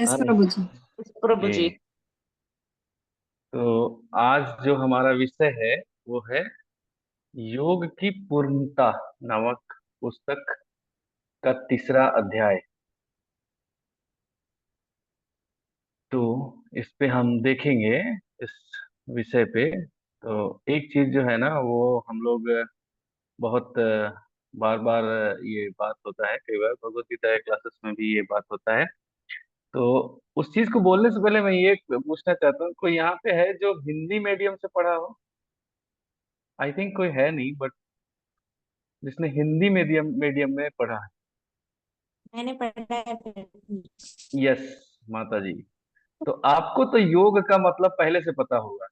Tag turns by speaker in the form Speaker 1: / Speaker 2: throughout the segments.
Speaker 1: Yes
Speaker 2: अरे
Speaker 1: प्रभु जी।
Speaker 3: प्रभु
Speaker 2: okay.
Speaker 3: जी।
Speaker 2: तो आज जो हमारा विषय है वो है योग की पूर्णता नामक पुस्तक का तीसरा अध्याय। तो इस पे हम देखेंगे इस विषय पे। तो एक चीज जो है ना वो हम लोग बहुत बार बार ये बात होता है, कई बार भगवत गीता क्लासेस में भी ये बात होता है। तो उस चीज को बोलने से पहले मैं ये पूछना चाहता हूँ, कोई यहाँ पे है जो हिंदी मीडियम से पढ़ा हो? आई थिंक कोई है नहीं, बट जिसने हिंदी मीडियम मीडियम में पढ़ा है।
Speaker 3: मैंने पढ़ा है प्रभु जी।
Speaker 2: यस माता जी। तो आपको तो योग का मतलब पहले से पता होगा।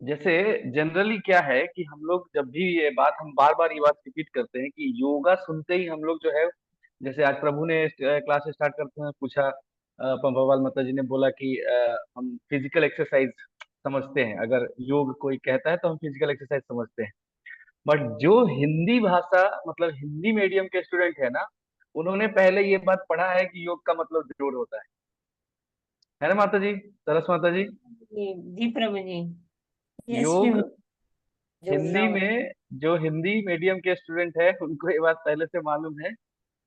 Speaker 2: जैसे जनरली क्या है कि हम लोग जब भी ये बात, हम बार बार ये बात रिपीट करते हैं कि योगा सुनते ही हम लोग जो है, जैसे आज प्रभु ने क्लास स्टार्ट करते हैं पूछा, पंपावाल माता जी ने बोला कि हम फिजिकल एक्सरसाइज समझते हैं, अगर योग कोई कहता है तो हम फिजिकल एक्सरसाइज समझते हैं। बट जो हिंदी भाषा मतलब हिंदी मीडियम के स्टूडेंट है ना, उन्होंने पहले ये बात पढ़ा है कि योग का मतलब जोड़ होता है ना माता जी, सरस माता जी?
Speaker 3: जी प्रभु जी। यस
Speaker 2: योग
Speaker 3: प्रभु। जोड़ना
Speaker 2: हिंदी
Speaker 3: हो।
Speaker 2: में, जो हिंदी मीडियम के स्टूडेंट है उनको ये बात पहले से मालूम है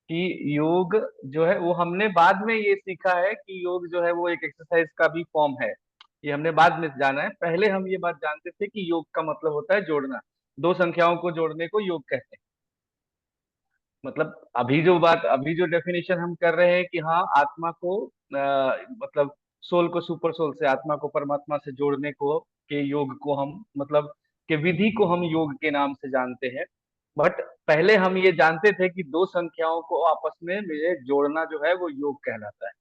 Speaker 2: कि योग जो है वो हमने बाद में ये सीखा है कि योग जो है वो एक एक्सरसाइज का भी फॉर्म है। ये हमने बाद में जाना है, पहले हम ये बात जानते थे कि योग का मतलब होता है जोड़ना। दो संख्याओं को जोड़ने को योग कहते हैं। मतलब अभी जो डेफिनेशन हम कर रहे हैं कि हाँ आत्मा को मतलब सोल को सुपर सोल से, आत्मा को परमात्मा से जोड़ने को के योग को हम मतलब के विधि को हम योग के नाम से जानते हैं। बट पहले हम ये जानते थे कि दो संख्याओं को आपस में जोड़ना जो है वो योग कहलाता है।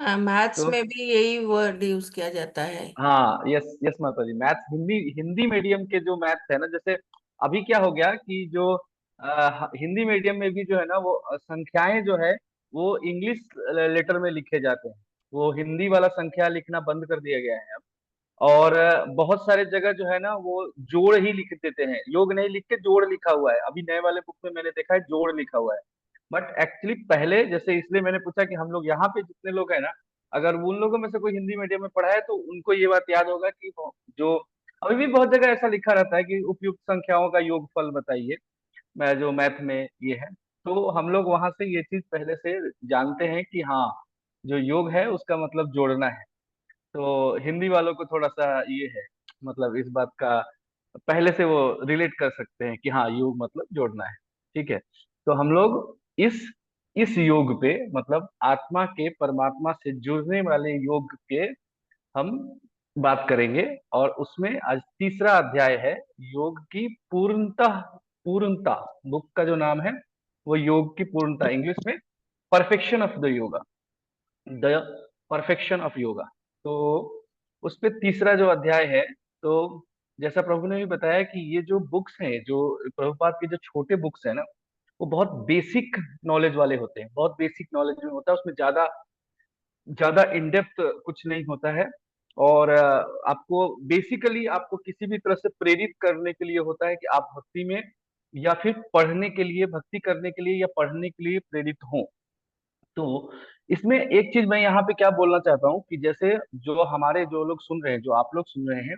Speaker 4: हाँ, मैथ्स
Speaker 2: तो
Speaker 4: में भी यही वर्ड यूज किया जाता है।
Speaker 2: हाँ, यस यस माता जी, मैथ्स हिंदी हिंदी मीडियम के जो मैथ्स है ना, जैसे अभी क्या हो गया कि जो हिंदी मीडियम में भी जो है ना वो संख्याएं जो है वो इंग्लिश लेटर में लिखे जाते हैं। वो हिंदी वाला संख्या लिखना बंद कर दिया गया है अब। और बहुत सारे जगह जो है ना वो जोड़ ही लिख देते हैं, योग नहीं लिख के जोड़ लिखा हुआ है। अभी नए वाले बुक में मैंने देखा है जोड़ लिखा हुआ है। बट एक्चुअली पहले, जैसे इसलिए मैंने पूछा कि हम लोग यहाँ पे जितने लोग हैं ना, अगर उन लोगों में से कोई हिंदी मीडियम में पढ़ा है तो उनको ये बात याद होगा कि जो अभी भी बहुत जगह ऐसा लिखा रहता है कि उपयुक्त संख्याओं का योगफल बताइए, मैं जो मैथ में ये है। तो हम लोग वहां से ये चीज पहले से जानते हैं कि हाँ, जो योग है उसका मतलब जोड़ना है। तो हिंदी वालों को थोड़ा सा ये है, मतलब इस बात का पहले से वो रिलेट कर सकते हैं कि हाँ योग मतलब जोड़ना है। ठीक है। तो हम लोग इस योग पे मतलब आत्मा के परमात्मा से जुड़ने वाले योग के हम बात करेंगे। और उसमें आज तीसरा अध्याय है, योग की पूर्णता। पूर्णता बुक का जो नाम है वो योग की पूर्णता, इंग्लिश में perfection of the yoga, the perfection of yoga. तो उस पे तीसरा जो अध्याय है, तो जैसा प्रभु ने भी बताया कि ये जो बुक्स हैं, जो प्रभुपाद के जो छोटे बुक्स हैं ना, वो बहुत बेसिक नॉलेज वाले होते हैं, बहुत बेसिक नॉलेज में होता है, उसमें ज्यादा ज्यादा इन डेप्थ कुछ नहीं होता है। और आपको बेसिकली आपको किसी भी तरह से प्रेरित करने के लिए होता है कि आप भक्ति में या फिर पढ़ने के लिए, भक्ति करने के लिए या पढ़ने के लिए प्रेरित हों। तो इसमें एक चीज मैं यहाँ पे क्या बोलना चाहता हूँ कि जैसे जो हमारे जो लोग सुन रहे हैं, जो आप लोग सुन रहे हैं,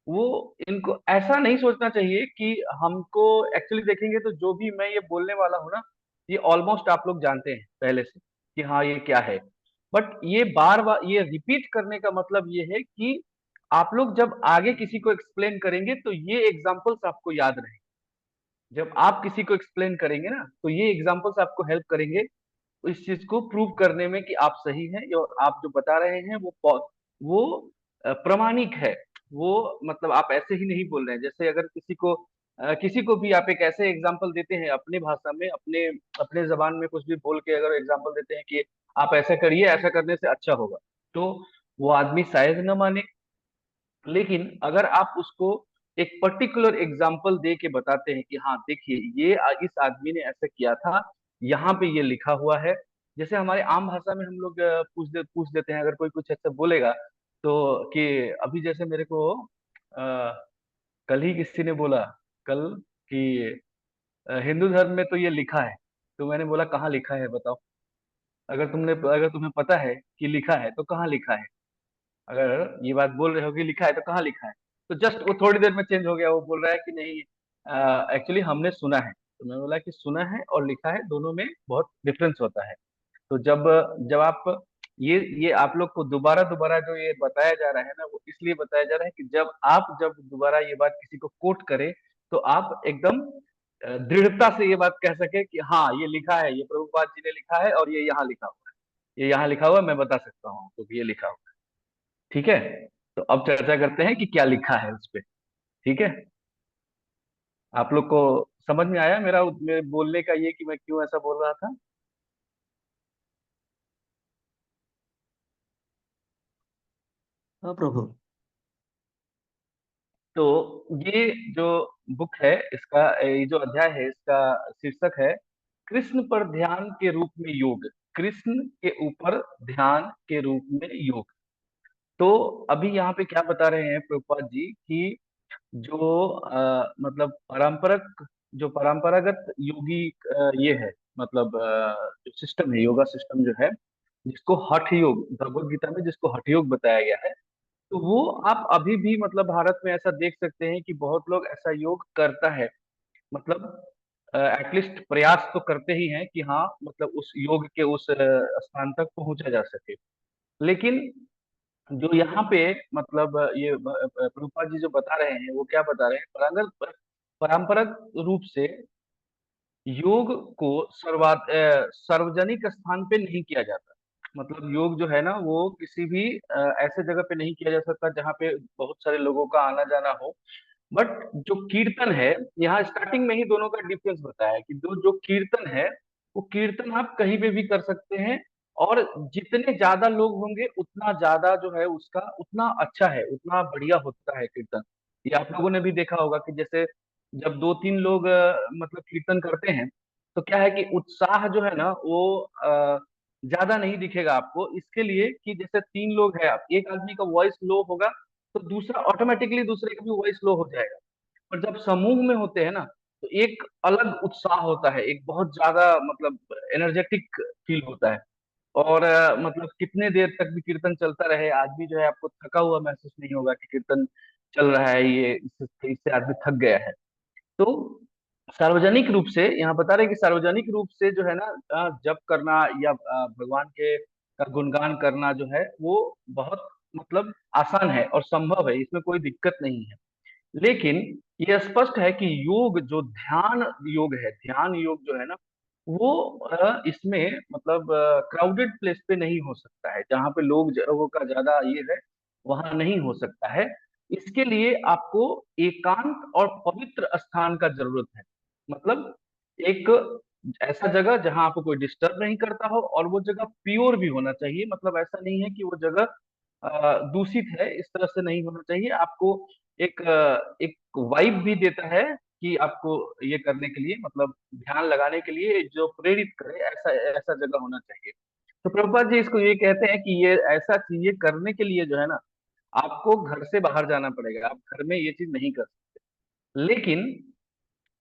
Speaker 2: वो इनको ऐसा नहीं सोचना चाहिए कि हमको एक्चुअली देखेंगे तो जो भी मैं ये बोलने वाला हूँ ना, ये ऑलमोस्ट आप लोग जानते हैं पहले से कि हाँ ये क्या है। बट ये बार बार ये रिपीट करने का मतलब ये है कि आप लोग जब आगे किसी को एक्सप्लेन करेंगे तो ये एग्जाम्पल्स आपको याद रहे। जब आप किसी को एक्सप्लेन करेंगे ना तो ये एग्जाम्पल्स आपको हेल्प करेंगे इस चीज को प्रूव करने में कि आप सही हैं, और आप जो बता रहे हैं वो प्रमाणिक है। वो मतलब आप ऐसे ही नहीं बोल रहे हैं। जैसे अगर किसी को भी आप एक ऐसे एग्जाम्पल देते हैं अपने भाषा में, अपने अपने जबान में कुछ भी बोल के अगर एग्जाम्पल देते हैं कि आप ऐसा करिए, ऐसा करने से अच्छा होगा, तो वो आदमी शायद न माने। लेकिन अगर आप उसको एक पर्टिकुलर एग्जाम्पल दे के बताते हैं कि हाँ देखिए ये इस आदमी ने ऐसा किया था, यहाँ पे ये लिखा हुआ है। जैसे हमारे आम भाषा में हम लोग पूछ देते हैं, अगर कोई कुछ ऐसा बोलेगा तो कि अभी जैसे मेरे को कल ही किसी ने बोला, कल कि हिंदू धर्म में तो ये लिखा है। तो मैंने बोला कहाँ लिखा है बताओ। अगर तुम्हें पता है कि लिखा है तो कहाँ लिखा है। अगर ये बात बोल रहे हो कि लिखा है तो कहाँ लिखा है, तो जस्ट वो थोड़ी देर में चेंज हो गया, वो बोल रहा है कि नहीं, एक्चुअली हमने सुना है। तो मैं बोला कि सुना है और लिखा है दोनों में बहुत डिफरेंस होता है। तो जब जब आप ये आप लोग को दोबारा दोबारा जो ये बताया जा रहा है ना, वो इसलिए बताया जा रहा है कि जब दोबारा ये बात किसी को कोट करे, तो आप एकदम दृढ़ता से ये बात कह सके कि हाँ ये लिखा है, ये प्रभुपाद जी ने लिखा है, और ये यहाँ लिखा हुआ है, ये यहाँ लिखा हुआ है, मैं बता सकता हूँ क्योंकि ये लिखा हुआ है। ठीक है। तो अब चर्चा करते हैं कि क्या लिखा है उस पे। ठीक है। आप लोग को समझ में आया मेरे बोलने का ये कि मैं क्यों ऐसा बोल रहा था।
Speaker 1: हाँ प्रभु।
Speaker 2: तो ये जो बुक है, इसका ये जो अध्याय है, इसका शीर्षक है कृष्ण पर ध्यान के रूप में योग। कृष्ण के ऊपर ध्यान के रूप में योग। तो अभी यहाँ पे क्या बता रहे हैं प्रभुपाद जी कि जो मतलब जो परंपरागत योगी ये है, मतलब जो सिस्टम है, योगा सिस्टम जो है, जिसको हठ योग, भगवत गीता में जिसको हठ योग बताया गया है, तो वो आप अभी भी मतलब भारत में ऐसा देख सकते हैं कि बहुत लोग ऐसा योग करता है। मतलब एटलीस्ट प्रयास तो करते ही हैं कि हाँ मतलब उस योग के उस स्थान तक पहुंचा जा सके। लेकिन जो यहाँ पे मतलब ये प्रभुपाद जी जो बता रहे हैं, वो क्या बता रहे हैं, परंपरागत रूप से योग को सार्वजनिक स्थान पे नहीं किया जाता। मतलब योग जो है ना, वो किसी भी ऐसे जगह पे नहीं किया जा सकता जहाँ पे बहुत सारे लोगों का आना जाना हो। बट जो कीर्तन है, यहाँ स्टार्टिंग में ही दोनों का डिफरेंस बताया है कि जो जो कीर्तन है, वो कीर्तन आप कहीं पे भी कर सकते हैं। और जितने ज्यादा लोग होंगे उतना ज्यादा जो है उसका उतना अच्छा है, उतना बढ़िया होता है कीर्तन। ये आप लोगों ने भी देखा होगा कि जैसे जब दो तीन लोग मतलब कीर्तन करते हैं, तो क्या है कि उत्साह जो है ना वो ज्यादा नहीं दिखेगा आपको, इसके लिए कि जैसे तीन लोग हैं, एक आदमी का वॉइस लो होगा तो दूसरा ऑटोमेटिकली दूसरे का भी वॉइस लो हो जाएगा। और जब समूह में होते हैं ना, तो एक अलग उत्साह होता है, एक बहुत ज्यादा मतलब एनर्जेटिक फील होता है। और मतलब कितने देर तक भी कीर्तन चलता रहे, आदमी जो है आपको थका हुआ महसूस नहीं होगा कि कीर्तन चल रहा है, ये इससे आदमी थक गया है। तो सार्वजनिक रूप से यहाँ बता रहे हैं कि सार्वजनिक रूप से जो है ना जप करना या भगवान के का गुणगान करना जो है वो बहुत मतलब आसान है और संभव है, इसमें कोई दिक्कत नहीं है। लेकिन यह स्पष्ट है कि योग जो ध्यान योग है, ध्यान योग जो है ना, वो इसमें मतलब क्राउडेड प्लेस पे नहीं हो सकता है, जहाँ पे लोगों का ज्यादा ये है, वहां नहीं हो सकता है। इसके लिए आपको एकांत और पवित्र स्थान का जरूरत है। मतलब एक ऐसा जगह जहां आपको कोई डिस्टर्ब नहीं करता हो, और वो जगह प्योर भी होना चाहिए। मतलब ऐसा नहीं है कि वो जगह दूषित है, इस तरह से नहीं होना चाहिए। आपको एक वाइब भी देता है कि आपको ये करने के लिए, मतलब ध्यान लगाने के लिए जो प्रेरित करे, ऐसा ऐसा जगह होना चाहिए। तो प्रभुपाद जी इसको ये कहते हैं कि ये ऐसा चीजें करने के लिए जो है ना, आपको घर से बाहर जाना पड़ेगा, आप घर में ये चीज नहीं कर सकते। लेकिन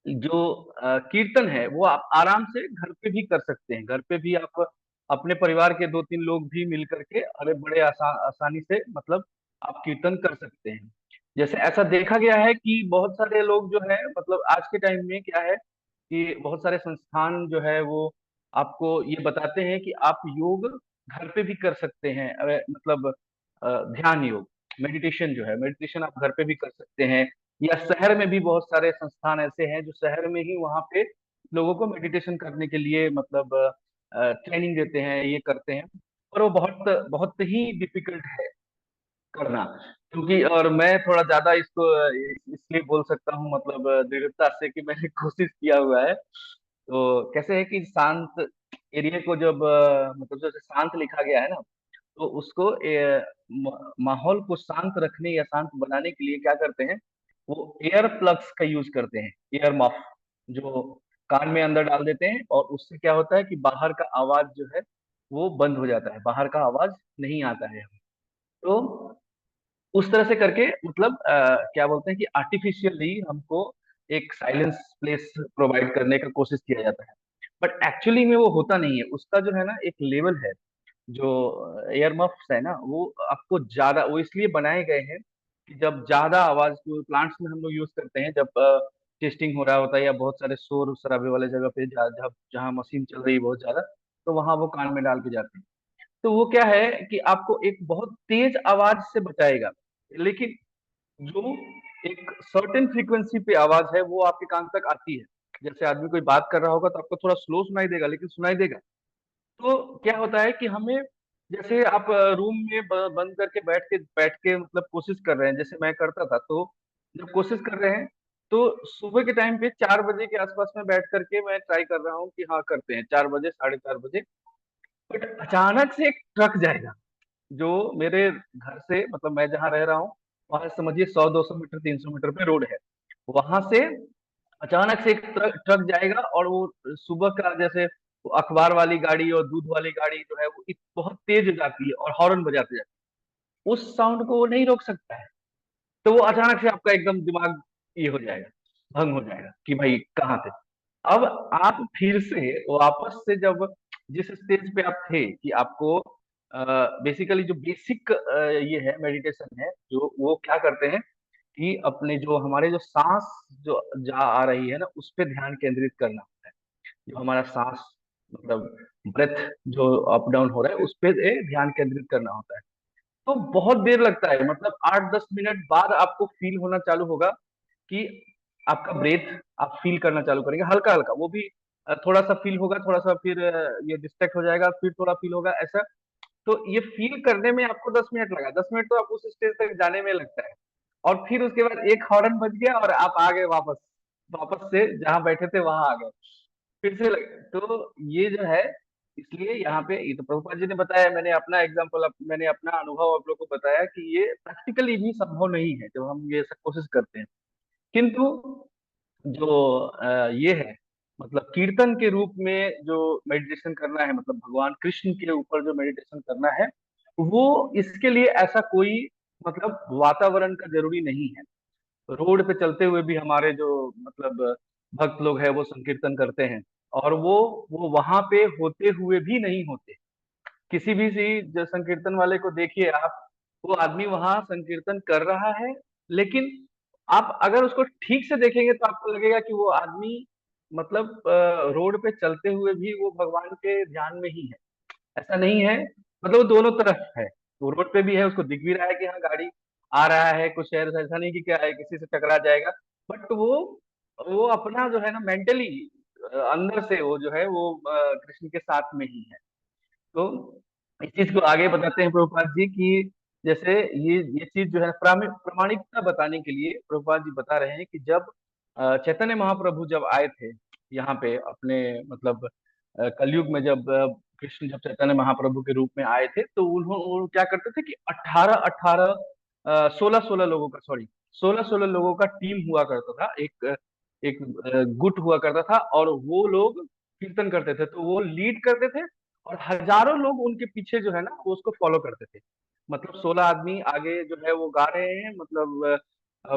Speaker 2: जो कीर्तन है वो आप आराम से घर पे भी कर सकते हैं। घर पे भी आप अपने परिवार के दो तीन लोग भी मिल करके अरे बड़े आसानी से मतलब आप कीर्तन कर सकते हैं। जैसे ऐसा देखा गया है कि बहुत सारे लोग जो है, मतलब आज के टाइम में क्या है कि बहुत सारे संस्थान जो है वो आपको ये बताते हैं कि आप योग घर पे भी कर सकते हैं। मतलब ध्यान योग, मेडिटेशन जो है, मेडिटेशन आप घर पे भी कर सकते हैं। या शहर में भी बहुत सारे संस्थान ऐसे हैं जो शहर में ही वहाँ पे लोगों को मेडिटेशन करने के लिए मतलब ट्रेनिंग देते हैं, ये करते हैं। और वो बहुत बहुत ही डिफिकल्ट है करना। क्योंकि और मैं थोड़ा ज्यादा इसको इसलिए बोल सकता हूँ मतलब दृढ़ता से कि मैंने कोशिश किया हुआ है। तो कैसे है कि शांत एरिया को जब मतलब जैसे शांत लिखा गया है ना, तो उसको माहौल को शांत रखने या शांत बनाने के लिए क्या करते हैं, वो एयर प्लग्स का यूज करते हैं, एयर मफ, जो कान में अंदर डाल देते हैं। और उससे क्या होता है कि बाहर का आवाज जो है वो बंद हो जाता है, बाहर का आवाज नहीं आता है। तो उस तरह से करके मतलब क्या बोलते हैं कि आर्टिफिशियली हमको एक साइलेंस प्लेस प्रोवाइड करने का कोशिश किया जाता है। बट एक्चुअली में वो होता नहीं है। उसका जो है ना एक लेवल है, जो एयर मफ्स है ना, वो आपको ज्यादा, वो इसलिए बनाए गए हैं कि जब ज्यादा आवाज को प्लांट्स में हम लोग यूज करते हैं, जब टेस्टिंग हो रहा होता है या बहुत सारे शोर शराबे वाले जगह पे जहाँ जहाँ मशीन चल रही है बहुत ज्यादा, तो वहां वो कान में डाल के जाते हैं। तो वो क्या है कि आपको एक बहुत तेज आवाज से बचाएगा, लेकिन जो एक सर्टेन फ्रीक्वेंसी पे आवाज है वो आपके कान तक आती है। जैसे आदमी कोई बात कर रहा होगा तो आपको थोड़ा स्लो सुनाई देगा, लेकिन सुनाई देगा। तो क्या होता है कि हमें, जैसे आप रूम में बंद करके बैठ के मतलब कोशिश कर रहे हैं, जैसे मैं करता था, तो जब कोशिश कर रहे हैं तो सुबह के टाइम पे 4 बजे के आसपास में बैठ करके मैं ट्राई कर रहा हूँ कि हाँ करते हैं 4 बजे, 4:30 बजे। बट अचानक से एक ट्रक जाएगा जो मेरे घर से, मतलब मैं जहाँ रह रहा हूँ वहां से समझिए 100-200 मीटर, 300 मीटर पे रोड है। वहां से अचानक से एक ट्रक जाएगा, और वो सुबह का, जैसे वो अखबार वाली गाड़ी और दूध वाली गाड़ी जो है वो बहुत तेज हो जाती है और हॉर्न बजाते जाती है, उस साउंड को वो नहीं रोक सकता है। तो वो अचानक से आपका एकदम दिमाग ये हो जाएगा, भंग हो जाएगा कि भाई कहाँ थे। अब आप फिर से वापस से, जब जिस स्टेज पे आप थे कि आपको बेसिकली जो बेसिक ये है मेडिटेशन है, जो वो क्या करते हैं कि अपने जो हमारे जो सांस जो जा आ रही है ना, उस पे ध्यान केंद्रित करना होता है। जो हमारा सांस, मतलब ब्रेथ जो अप डाउन हो रहा है, उस पे ध्यान केंद्रित करना होता है। तो बहुत देर लगता है, मतलब 8-10 मिनट बाद आपको फील होना चालू होगा कि आपका ब्रेथ आप फील करना चालू करेंगे, हल्का हल्का। वो भी थोड़ा सा फील होगा, थोड़ा सा फिर ये डिस्ट्रैक्ट हो जाएगा, फिर थोड़ा फील होगा, ऐसा। तो ये फील करने में आपको 10 मिनट लगा, 10 मिनट तो आप उस स्टेज तक जाने में लगता है। और फिर उसके बाद एक हॉर्न बज गया और आप आ गए वापस, वापस से जहां बैठे थे वहां आ गए, फिर से तो ये जो है, इसलिए यहाँ पे ये तो प्रभुपाद जी ने बताया, मैंने अपना एग्जाम्पल, मैंने अपना अनुभव आप लोग को बताया कि ये प्रैक्टिकली भी संभव नहीं है जब हम ये सब कोशिश करते हैं। किंतु जो ये है, मतलब कीर्तन के रूप में जो मेडिटेशन करना है, मतलब भगवान कृष्ण के ऊपर जो मेडिटेशन करना है, वो इसके लिए ऐसा कोई मतलब वातावरण का जरूरी नहीं है। रोड पे चलते हुए भी हमारे जो मतलब भक्त लोग हैं वो संकीर्तन करते हैं, और वो वहां पे होते हुए भी नहीं होते। किसी भी जो संकीर्तन वाले को देखिए आप, वो आदमी वहां संकीर्तन कर रहा है, लेकिन आप अगर उसको ठीक से देखेंगे तो आपको लगेगा कि वो आदमी मतलब रोड पे चलते हुए भी वो भगवान के ध्यान में ही है। ऐसा नहीं है, मतलब वो दोनों तरफ है। वो रोड पे भी है, उसको दिख भी रहा है कि हाँ गाड़ी आ रहा है, कुछ है, ऐसा नहीं कि क्या है किसी से टकरा जाएगा। बट वो अपना जो है ना मेंटली अंदर से वो जो है वो कृष्ण के साथ में ही है। तो इस चीज को आगे बताते हैं प्रभुपाद जी की, जैसे ये चीज जो है प्रामाणिकता बताने के लिए प्रभुपाद जी बता रहे हैं कि जब चैतन्य महाप्रभु जब आए थे यहाँ पे अपने, मतलब कलयुग में, जब कृष्ण जब चैतन्य महाप्रभु के रूप में आए थे, तो उन्होंने क्या करते थे कि 18-18 16-16 लोगों का, सॉरी, 16-16 लोगों का टीम हुआ करता था, एक एक गुट हुआ करता था, और वो लोग कीर्तन करते थे, तो वो लीड करते थे, और हजारों लोग उनके पीछे जो है ना वो उसको फॉलो करते थे। मतलब 16 आदमी आगे जो है वो गा रहे हैं, मतलब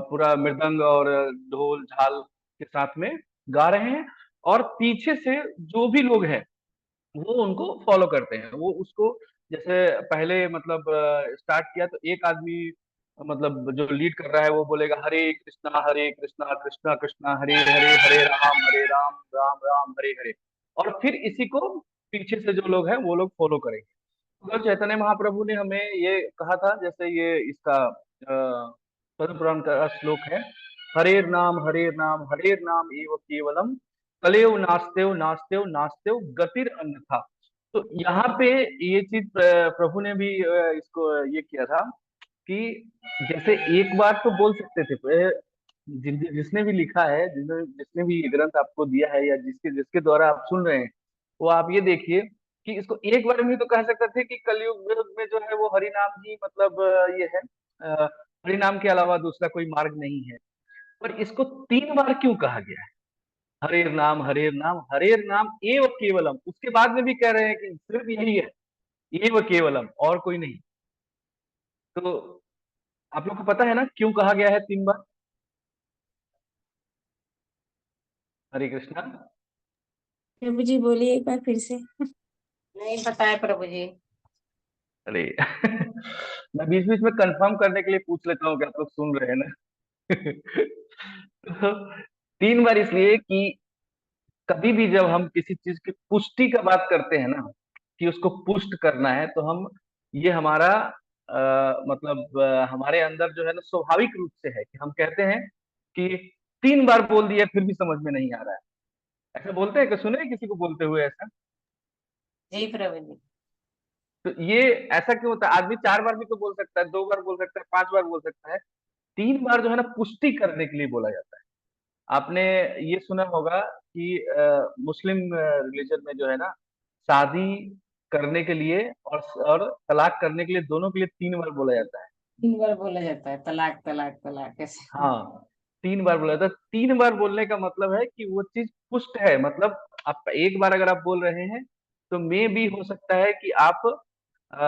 Speaker 2: पूरा मृदंग और ढोल झाल के साथ में गा रहे हैं, और पीछे से जो भी लोग हैं वो उनको फॉलो करते हैं। वो उसको, जैसे पहले मतलब स्टार्ट किया तो एक आदमी, मतलब जो लीड कर रहा है वो बोलेगा हरे कृष्णा कृष्णा कृष्णा हरे हरे, हरे राम राम राम हरे हरे। और फिर इसी को पीछे से जो लोग हैं वो लोग फॉलो करेंगे। तो चैतन्य महाप्रभु ने हमें ये कहा था, जैसे ये इसका पद्म पुराण का श्लोक है, हरेर नाम हरेर नाम एव केवलम, कलेव नास्तेव नास्तेव नास्तेव गतिर अन्यथा। तो यहाँ पे ये चीज प्रभु ने भी इसको ये किया था कि जैसे एक बार तो बोल सकते थे, जिसने भी लिखा है, जिसने जिसने भी ये ग्रंथ आपको दिया है, या जिसके जिसके द्वारा आप सुन रहे हैं, वो आप ये देखिए कि इसको एक बार में ही तो कह सकते थे कि कलयुग में जो है वो हरि नाम ही, मतलब ये है, हरि नाम के अलावा दूसरा कोई मार्ग नहीं है। पर इसको 3 बार क्यों कहा गया है? हरेर नाम एव केवलम, उसके बाद में भी कह रहे हैं कि सिर्फ यही है, एव केवलम, और कोई नहीं। तो आप लोग को पता है ना क्यों कहा गया है 3 बार? हरे कृष्णा।
Speaker 3: प्रभु जी बोलिए एक बार फिर से।
Speaker 5: नहीं पता है प्रभु जी।
Speaker 2: अरे मैं बीच बीच में कंफर्म करने के लिए पूछ लेता हूँ कि आप लोग सुन रहे हैं ना। तो 3 बार इसलिए कि कभी भी जब हम किसी चीज की पुष्टि का बात करते हैं ना, कि उसको पुष्ट करना है, तो हम ये हमारा मतलब हमारे अंदर जो है ना स्वाभाविक रूप से है कि हम कहते हैं कि 3 बार बोल दिया फिर भी समझ में नहीं आ रहा है। ऐसा बोलते हैं कि सुने हैं किसी को बोलते हुए ऐसा?
Speaker 5: जी प्रभु जी।
Speaker 2: तो ये ऐसा क्यों होता है? आदमी 4 बार भी तो बोल सकता है, 2 बार बोल सकता है, 5 बार बोल सकता है। 3 बार जो है ना पुष्टि करने के लिए बोला जाता है। आपने ये सुना होगा कि मुस्लिम रिलीजन में जो है ना, शादी करने के लिए और तलाक करने के लिए, दोनों के लिए 3 बार बोला जाता है।
Speaker 5: 3 बार बोला जाता है, तलाक तलाक तलाक ऐसे।
Speaker 2: हाँ, 3 बार बोला जाता है। 3 बार बोलने का मतलब है कि वो चीज पुष्ट है। मतलब आप एक बार अगर आप बोल रहे हैं तो मे भी हो सकता है कि आप अ,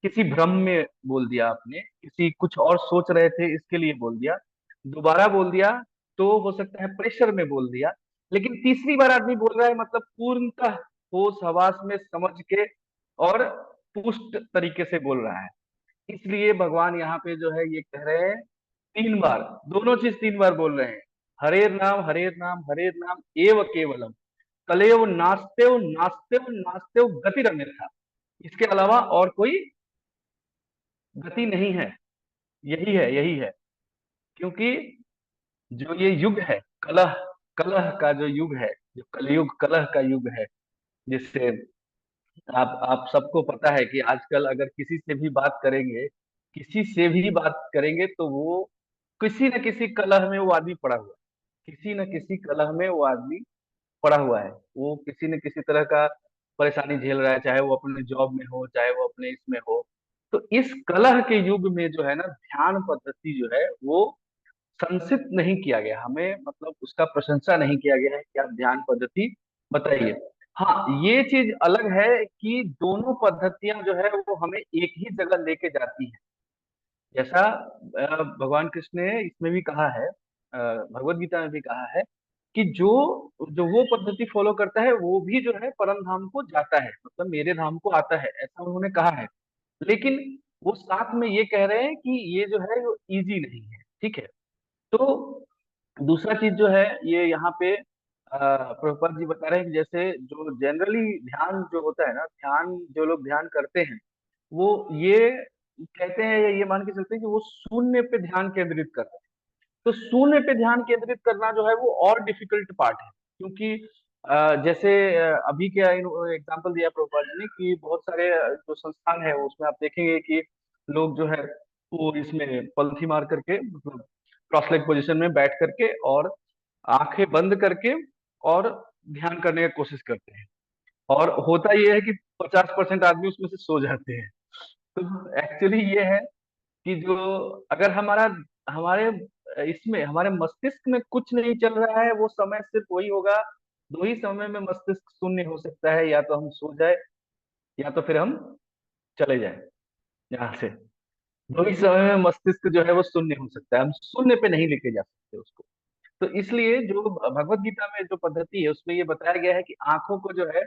Speaker 2: किसी भ्रम में बोल दिया, आपने किसी कुछ और सोच रहे थे इसके लिए बोल दिया। दोबारा बोल दिया तो हो सकता है प्रेशर में बोल दिया। लेकिन तीसरी बार आदमी बोल रहा है मतलब पूर्णतः होश हवास में समझ के और पुष्ट तरीके से बोल रहा है। इसलिए भगवान यहाँ पे जो है ये कह रहे हैं 3 बार, दोनों चीज 3 बार बोल रहे हैं। हरेर नाम हरेर नाम हरेर नाम एव केवलम, कलयुग नास्तेव नास्तेव नास्तेव गति था। इसके अलावा और कोई गति नहीं है। यही है, यही है। क्योंकि जो ये युग है, कलह कलह का जो युग है, जो कलयुग कलह का युग है, जिससे आप सबको पता है कि आजकल अगर किसी से भी बात करेंगे, किसी से भी बात करेंगे तो वो किसी न किसी कलह में वो आदमी पड़ा हुआ है। किसी न किसी कलह में वो आदमी पड़ा हुआ है। वो किसी न किसी तरह का परेशानी झेल रहा है, चाहे वो अपने जॉब में हो, चाहे वो अपने इसमें हो। तो इस कलह के युग में जो है ना, ध्यान पद्धति जो है वो संक्षिप्त नहीं किया गया हमें, मतलब उसका प्रशंसा नहीं किया गया है कि आप ध्यान पद्धति बताइए। हाँ, ये चीज अलग है कि दोनों पद्धतियां जो है वो हमें एक ही जगह लेके जाती हैं। जैसा भगवान कृष्ण ने इसमें भी कहा है, भगवत गीता में भी कहा है कि जो जो वो पद्धति फॉलो करता है वो भी जो है परम धाम को जाता है, मतलब मेरे धाम को आता है, ऐसा उन्होंने कहा है। लेकिन वो साथ में ये कह रहे हैं कि ये जो है वो इजी नहीं है। ठीक है। तो दूसरा चीज जो है ये यहाँ पे प्रभुपाद जी बता रहे हैं कि जैसे जो जनरली ध्यान जो होता है ना, ध्यान जो लोग ध्यान करते हैं वो ये कहते हैं या ये मान के चलते हैं कि वो शून्य पे ध्यान केंद्रित कर रहे हैं। तो शून्य पे ध्यान केंद्रित करना जो है वो और डिफिकल्ट पार्ट है। क्योंकि जैसे अभी क्या एग्जांपल दिया प्रभुपाद जी ने कि बहुत सारे जो संस्थान है उसमें आप देखेंगे कि लोग जो है वो इसमें पलथी मार करके, मतलब क्रॉस लेग पोजिशन में बैठ करके और आंखें बंद करके और ध्यान करने की कोशिश करते हैं। और होता यह है कि 50% आदमी उसमें से सो जाते हैं। तो एक्चुअली ये है कि जो अगर हमारा हमारे इसमें हमारे मस्तिष्क में कुछ नहीं चल रहा है, वो समय सिर्फ वही होगा। 2 ही समय में मस्तिष्क शून्य हो सकता है, या तो हम सो जाए या तो फिर हम चले जाए यहाँ से। 2 ही समय में मस्तिष्क जो है वो शून्य हो सकता है, हम शून्य पे नहीं लेके जा सकते उसको। तो इसलिए जो भगवत गीता में जो पद्धति है उसमें ये बताया गया है कि आंखों को जो है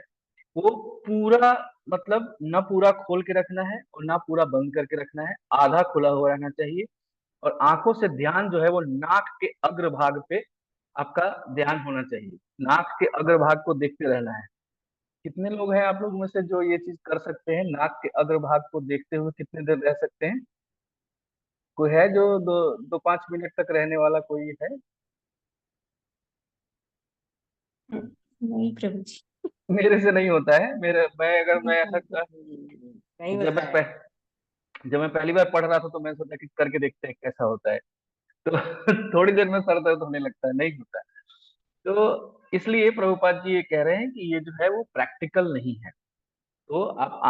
Speaker 2: वो पूरा, मतलब ना पूरा खोल के रखना है और ना पूरा बंद करके रखना है, आधा खुला हुआ रहना चाहिए। और आंखों से ध्यान जो है वो नाक के अग्रभाग पे आपका ध्यान होना चाहिए। नाक के अग्रभाग को देखते रहना है। कितने लोग हैं आप लोग में से जो ये चीज कर सकते हैं, नाक के अग्रभाग को देखते हुए कितने देर रह सकते हैं? कोई है जो 2-5 मिनट तक रहने वाला, कोई है?
Speaker 3: नहीं प्रभु जी।
Speaker 2: मेरे से नहीं होता है। मेरे मैं
Speaker 3: नहीं
Speaker 2: ऐसा
Speaker 5: नहीं
Speaker 2: जब
Speaker 5: होता
Speaker 2: मैं
Speaker 5: है।
Speaker 2: जब मैं पहली बार पढ़ रहा था तो मैं सोचा कि करके देखते हैं कैसा होता है। तो थोड़ी देर में सर दर्द होने लगता है, नहीं होता है। तो इसलिए प्रभुपाद जी ये कह रहे हैं कि ये जो है वो प्रैक्टिकल नहीं है। तो आप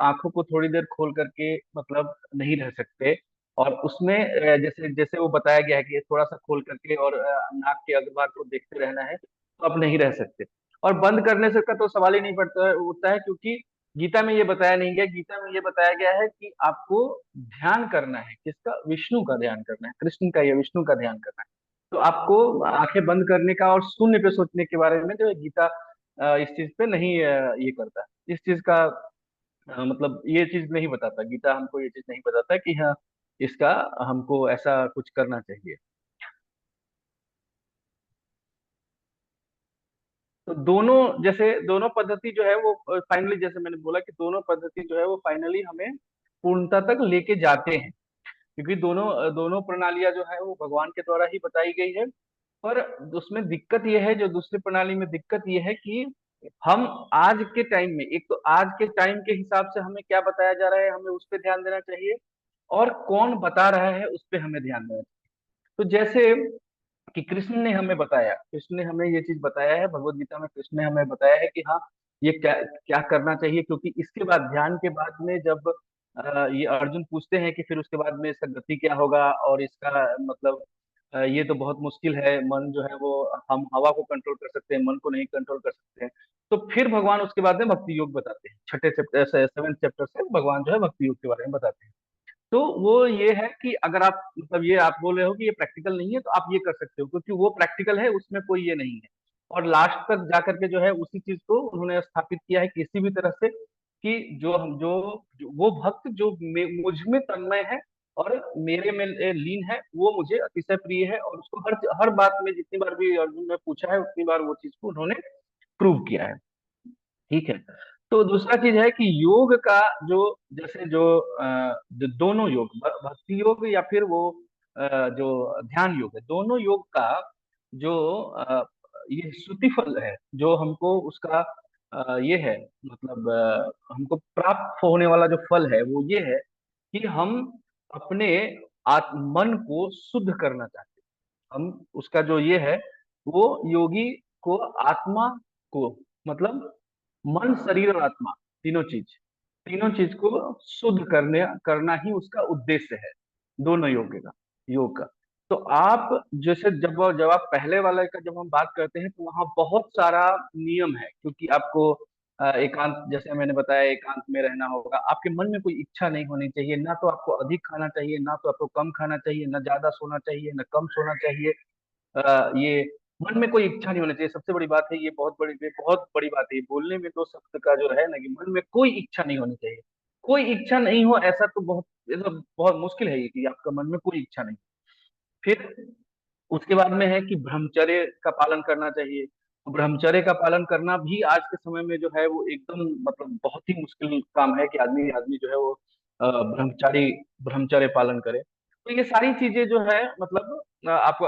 Speaker 2: आंखों को थोड़ी देर खोल करके मतलब नहीं रह सकते। और उसमें जैसे जैसे वो बताया गया है कि थोड़ा सा खोल करके और नाक के अग्रभाग को देखते रहना है, तो आप नहीं रह सकते। और बंद करने से का तो सवाल ही नहीं पड़ता है उठता है, क्योंकि गीता में ये बताया नहीं गया। गीता में ये बताया गया है कि आपको ध्यान करना है, किसका? विष्णु का ध्यान करना है, कृष्ण का या विष्णु का ध्यान करना है। तो आपको आंखें बंद करने का और शून्य पे सोचने के बारे में जो है गीता इस चीज पे नहीं ये करता, इस चीज का मतलब ये चीज नहीं बताता, गीता हमको ये चीज नहीं बताता कि हाँ इसका हमको ऐसा कुछ करना चाहिए। तो दोनों, जैसे दोनों पद्धति जो है वो फाइनली, जैसे मैंने बोला कि दोनों पद्धति जो है वो फाइनली हमें पूर्णता तक लेके जाते हैं, क्योंकि दोनों दोनों प्रणालियां जो है वो भगवान के द्वारा ही बताई गई है। पर उसमें दिक्कत यह है, जो दूसरी प्रणाली में दिक्कत यह है कि हम आज के टाइम में, एक तो आज के टाइम के हिसाब से हमें क्या बताया जा रहा है, हमें उस पर ध्यान देना चाहिए, और कौन बता रहा है उस पर हमें ध्यान देना चाहिए। तो जैसे कि कृष्ण ने हमें बताया, कृष्ण ने हमें ये चीज बताया है, भगवत गीता में कृष्ण ने हमें बताया है कि हाँ ये क्या क्या करना चाहिए, क्योंकि इसके बाद, ध्यान के बाद में जब ये अर्जुन पूछते हैं कि फिर उसके बाद में इसका गति क्या होगा, और इसका मतलब ये तो बहुत मुश्किल है, मन जो है वो, हम हवा को कंट्रोल कर सकते हैं, मन को नहीं कंट्रोल कर सकते हैं। तो फिर भगवान उसके बाद में भक्ति योग बताते हैं, छठे चैप्टर 7th चैप्टर से भगवान जो है भक्ति योग के बारे में बताते हैं। तो वो ये है कि अगर आप मतलब ये आप बोल रहे हो कि ये प्रैक्टिकल नहीं है, तो आप ये कर सकते हो, क्योंकि वो प्रैक्टिकल है, उसमें कोई ये नहीं है। और लास्ट तक जाकर के जो है उसी चीज को उन्होंने स्थापित किया है किसी भी तरह से, कि जो हम जो वो भक्त जो मुझ में तन्मय है और मेरे में लीन है, वो मुझे अतिशय प्रिय है, और उसको हर हर बात में जितनी बार भी अर्जुन ने पूछा है उतनी बार वो चीज को उन्होंने प्रूव किया है। ठीक है। तो दूसरा चीज है कि योग का जो, जैसे जो दोनों योग, भक्ति योग या फिर वो जो ध्यान योग है, दोनों योग का जो ये श्रुति फल है, जो हमको उसका ये है, मतलब हमको प्राप्त होने वाला जो फल है वो ये है कि हम अपने मन को शुद्ध करना चाहते हैं। हम उसका जो ये है, वो योगी को आत्मा को, मतलब मन शरीर और आत्मा, तीनों चीज को शुद्ध करना ही उसका उद्देश्य है, दोनों योग का। तो आप जैसे जब आप पहले वाले का जब हम बात करते हैं, तो वहाँ बहुत सारा नियम है, क्योंकि आपको एकांत, जैसे मैंने बताया, एकांत में रहना होगा, आपके मन में कोई इच्छा नहीं होनी चाहिए, ना तो आपको अधिक खाना चाहिए, ना तो आपको कम खाना चाहिए, ना ज्यादा सोना चाहिए, ना कम सोना चाहिए। ये मन में कोई इच्छा नहीं होनी चाहिए, सबसे बड़ी बात है, ये बहुत बड़ी बात है, ये बोलने में दो शब्द का जो है ना, कि मन में कोई इच्छा नहीं होनी चाहिए। कोई इच्छा नहीं हो ऐसा तो बहुत मुश्किल है, ये कि आपका मन में कोई इच्छा नहीं। फिर उसके बाद में है कि ब्रह्मचर्य का पालन करना चाहिए। ब्रह्मचर्य का पालन करना भी आज के समय में जो है वो एकदम मतलब बहुत ही मुश्किल काम है, कि आदमी आदमी जो है वो ब्रह्मचर्य पालन करे। तो ये सारी चीजें जो है मतलब आप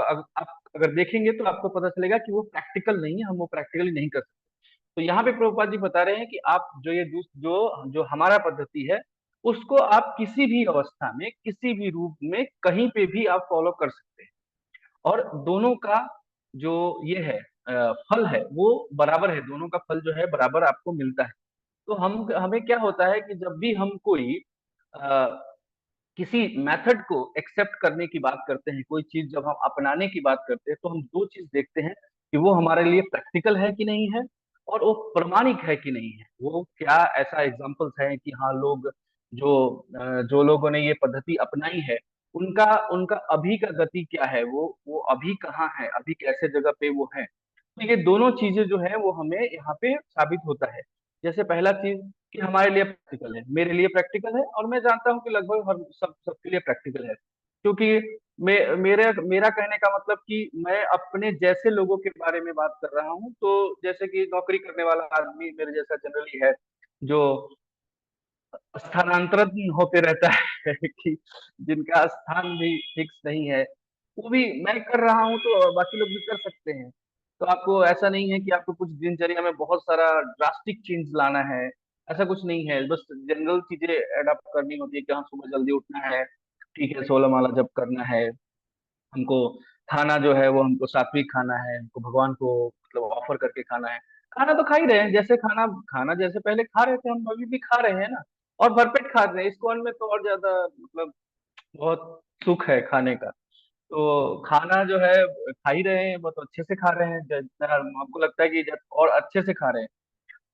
Speaker 2: अगर देखेंगे तो आपको पता चलेगा कि वो प्रैक्टिकल नहीं है, हम वो प्रैक्टिकली नहीं कर सकते। तो यहाँ पे प्रभुपाद जी बता रहे हैं कि आप जो ये जो जो हमारा पद्धति है, उसको आप किसी भी अवस्था में, किसी भी रूप में, कहीं पे भी आप फॉलो कर सकते हैं, और दोनों का जो ये है फल है वो बराबर है, दोनों का फल जो है बराबर आपको मिलता है। तो हम हमें क्या होता है कि जब भी हम कोई अ, किसी मेथड को एक्सेप्ट करने की बात करते हैं, कोई चीज जब हम अपनाने की बात करते हैं, तो हम दो चीज देखते हैं, कि वो हमारे लिए प्रैक्टिकल है कि नहीं है, और वो प्रमाणिक है कि नहीं है। वो क्या ऐसा एग्जाम्पल्स है कि हाँ लोग जो लोगों ने ये पद्धति अपनाई है, उनका उनका अभी का गति क्या है, वो अभी कहाँ है, अभी कैसे जगह पे वो है। तो ये दोनों चीजें जो है वो हमें यहाँ पे साबित होता है। जैसे पहला चीज कि हमारे लिए प्रैक्टिकल है, मेरे लिए प्रैक्टिकल है, और मैं जानता हूँ कि लगभग हर सबके लिए प्रैक्टिकल है, क्योंकि मेरा कहने का मतलब कि मैं अपने जैसे लोगों के बारे में बात कर रहा हूँ। तो जैसे कि नौकरी करने वाला आदमी मेरे जैसा जनरली है, जो स्थानांतरण होते रहता है कि जिनका स्थान भी फिक्स नहीं है, वो भी मैं कर रहा हूँ, तो बाकी लोग भी कर सकते हैं। तो आपको ऐसा नहीं है कि आपको कुछ दिनचर्या में बहुत सारा ड्रास्टिक चेंज लाना है, ऐसा कुछ नहीं है, बस जनरल चीजें अडॉप्ट करनी होती है, कि हाँ सुबह जल्दी उठना है, ठीक है, 16 माला जप करना है हमको, खाना जो है वो हमको सात्विक खाना है, हमको भगवान को मतलब ऑफर करके खाना है। खाना तो खा ही रहे हैं, जैसे खाना खाना जैसे पहले खा रहे थे, हम अभी भी खा रहे हैं ना, और भरपेट खा रहे हैं, इसको अन्न में तो और ज्यादा मतलब बहुत सुख है खाने का। तो खाना जो है खा ही रहे हैं, बहुत अच्छे से खा रहे हैं, जितना हमको लगता है कि और अच्छे से खा रहे हैं।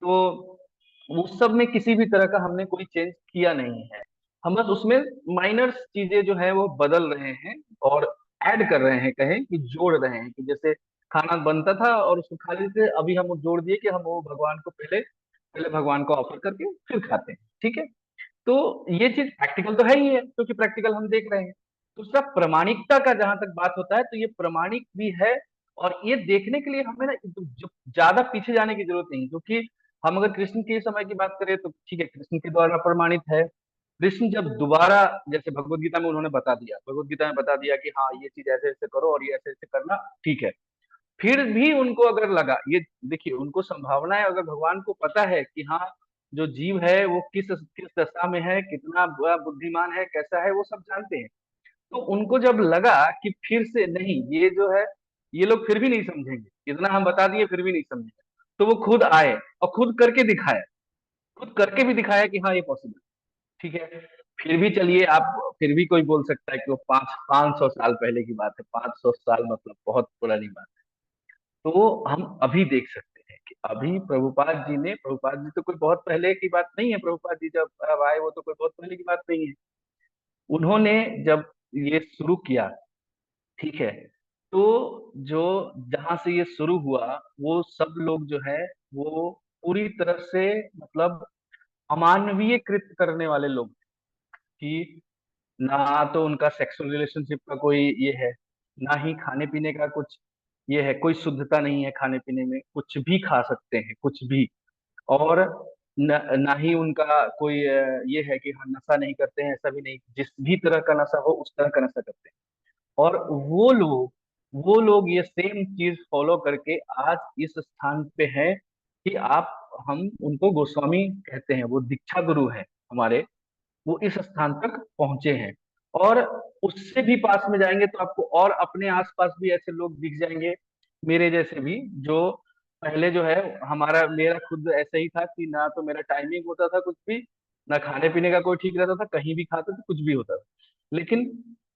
Speaker 2: तो उस सब में किसी भी तरह का हमने कोई चेंज किया नहीं है, हम बस उसमें माइनर चीजें जो है वो बदल रहे हैं, और ऐड कर रहे हैं, कहें कि जोड़ रहे हैं, कि जैसे खाना बनता था और उसको खा लेते थे। अभी हम वो जोड़ दिए कि हम वो भगवान को पहले पहले भगवान को ऑफर करके फिर खाते हैं। ठीक है, तो ये चीज प्रैक्टिकल तो है ही है, क्योंकि प्रैक्टिकल हम देख रहे हैं। दूसरा, प्रामाणिकता का जहां तक बात होता है तो ये प्रामाणिक भी है। और ये देखने के लिए हमें ना ज्यादा पीछे जाने की जरूरत नहीं, क्योंकि हम अगर कृष्ण के समय की बात करें तो ठीक है, कृष्ण के द्वारा प्रमाणित है। कृष्ण जब दोबारा, जैसे भगवत गीता में उन्होंने बता दिया, भगवत गीता में बता दिया कि हाँ ये चीज ऐसे ऐसे करो और ये ऐसे ऐसे करना, ठीक है। फिर भी उनको अगर लगा, ये देखिए उनको संभावना है, अगर भगवान को पता है कि हाँ जो जीव है वो किस किस दशा में है, कितना बड़ा बुद्धिमान है, कैसा है, वो सब जानते हैं। तो उनको जब लगा कि फिर से नहीं, ये जो है ये लोग फिर भी नहीं समझेंगे, इतना हम बता दिए फिर भी नहीं समझेंगे, तो वो खुद आए और खुद करके दिखाया, खुद करके भी दिखाया कि हाँ ये पॉसिबल। ठीक है, फिर भी चलिए आप, फिर भी कोई बोल सकता है कि वो 500 साल पहले की बात है, 500 साल मतलब बहुत पुरानी बात है। तो हम अभी देख सकते हैं कि अभी प्रभुपाद जी तो कोई बहुत पहले की बात नहीं है, प्रभुपाद जी जब अब आए वो तो कोई बहुत पहले की बात नहीं है। उन्होंने जब ये शुरू किया, ठीक है, तो जो जहां से ये शुरू हुआ, वो सब लोग जो है वो पूरी तरह से मतलब अमानवीयकृत करने वाले लोग, कि ना तो उनका सेक्सुअल रिलेशनशिप का कोई ये है, ना ही खाने पीने का कुछ ये है, कोई शुद्धता नहीं है खाने पीने में, कुछ भी खा सकते हैं कुछ भी। और ना ही उनका कोई ये है कि हाँ नशा नहीं करते हैं, ऐसा भी नहीं, जिस भी तरह का नशा हो उस तरह का नशा करते हैं। और वो लोग ये सेम चीज फॉलो करके आज इस स्थान पे है कि आप, हम उनको गोस्वामी कहते हैं, वो दीक्षा गुरु है हमारे, वो इस स्थान तक पहुंचे हैं। और उससे भी पास में जाएंगे तो आपको और अपने आसपास भी ऐसे लोग दिख जाएंगे, मेरे जैसे भी, जो पहले जो है, मेरा खुद ऐसा ही था कि ना तो मेरा टाइमिंग होता था कुछ भी, ना खाने पीने का कोई ठीक रहता था, कहीं भी खाते थे कुछ भी होता था। लेकिन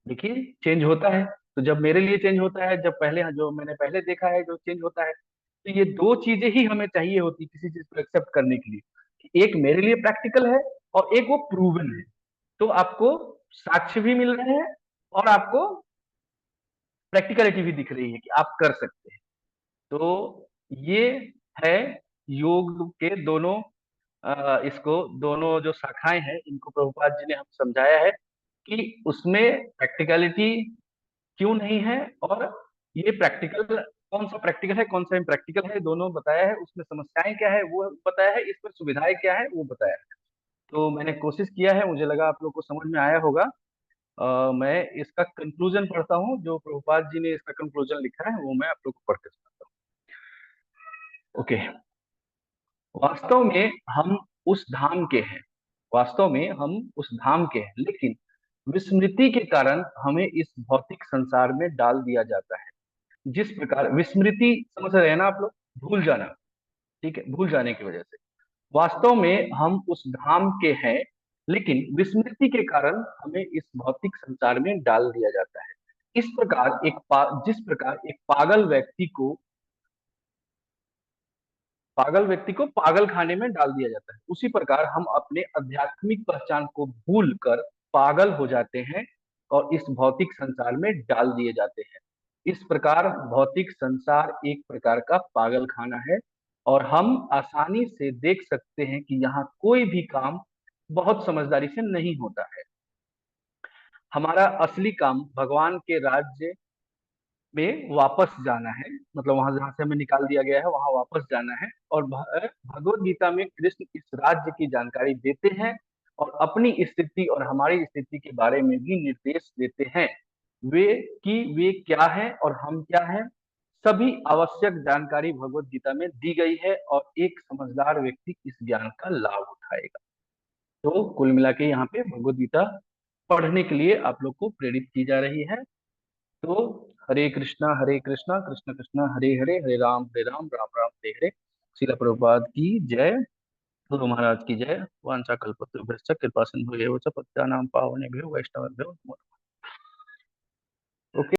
Speaker 2: देखिए चेंज होता है, तो जब मेरे लिए चेंज होता है, जब पहले जो मैंने पहले देखा है जो चेंज होता है, तो ये दो चीजें ही हमें चाहिए होती किसी चीज को एक्सेप्ट करने के लिए, कि एक मेरे लिए प्रैक्टिकल है और एक वो प्रूवन है। तो आपको साक्ष्य भी मिल रहे हैं और आपको प्रैक्टिकलिटी भी दिख रही है कि आप कर सकते हैं। तो ये है योग के दोनों, इसको दोनों जो शाखाएं हैं इनको प्रभुपाद जी ने हम समझाया है कि उसमें प्रैक्टिकलिटी क्यों नहीं है, और ये प्रैक्टिकल कौन सा प्रैक्टिकल है कौन सा इम्प्रैक्टिकल है दोनों बताया है, उसमें समस्याएं क्या है वो बताया है, इसमें सुविधाएं क्या है वो बताया है। तो मैंने कोशिश किया है, मुझे लगा आप लोग को समझ में आया होगा। मैं इसका कंक्लूजन पढ़ता हूँ, जो प्रभुपाद जी ने इसका कंक्लूजन लिखा है वो मैं आप लोग को पढ़ के सुनाता हूँ। ओके। वास्तव में हम उस धाम के हैं, वास्तव में हम उस धाम के हैं, लेकिन विस्मृति के कारण हमें इस भौतिक संसार में डाल दिया जाता है। जिस प्रकार विस्मृति, समझ रहे हैं ना आप लोग, भूल जाना, ठीक है, भूल जाने की वजह से। वास्तव में हम उस धाम के हैं, लेकिन विस्मृति के कारण हमें इस भौतिक संसार में डाल दिया जाता है। जिस प्रकार एक पागल व्यक्ति को पागल खाने में डाल दिया जाता है, उसी प्रकार हम अपने आध्यात्मिक पहचान को भूल कर पागल हो जाते हैं और इस भौतिक संसार में डाल दिए जाते हैं। इस प्रकार भौतिक संसार एक प्रकार का पागल खाना है, और हम आसानी से देख सकते हैं कि यहाँ कोई भी काम बहुत समझदारी से नहीं होता है। हमारा असली काम भगवान के राज्य में वापस जाना है, मतलब वहां जहां से हमें निकाल दिया गया है वहां वापस जाना है। और भगवत गीता में कृष्ण इस राज्य की जानकारी देते हैं और अपनी स्थिति और हमारी स्थिति के बारे में भी निर्देश देते हैं, वे क्या है और हम क्या है। सभी आवश्यक जानकारी भगवत गीता में दी गई है और एक समझदार व्यक्ति इस ज्ञान का लाभ उठाएगा। तो कुल मिला के यहाँ पे भगवत गीता पढ़ने के लिए आप लोग को प्रेरित की जा रही है। तो हरे कृष्णा कृष्ण कृष्ण हरे हरे, हरे राम राम राम हरे हरे। शिला प्रभुपाद की जय, गुरु महाराज की जय। वांछा कल्पतरुभ्यश्च कृपा सिंधु एव च पतितानां पावनेभ्यो वैष्णवेभ्यो नमो नमः।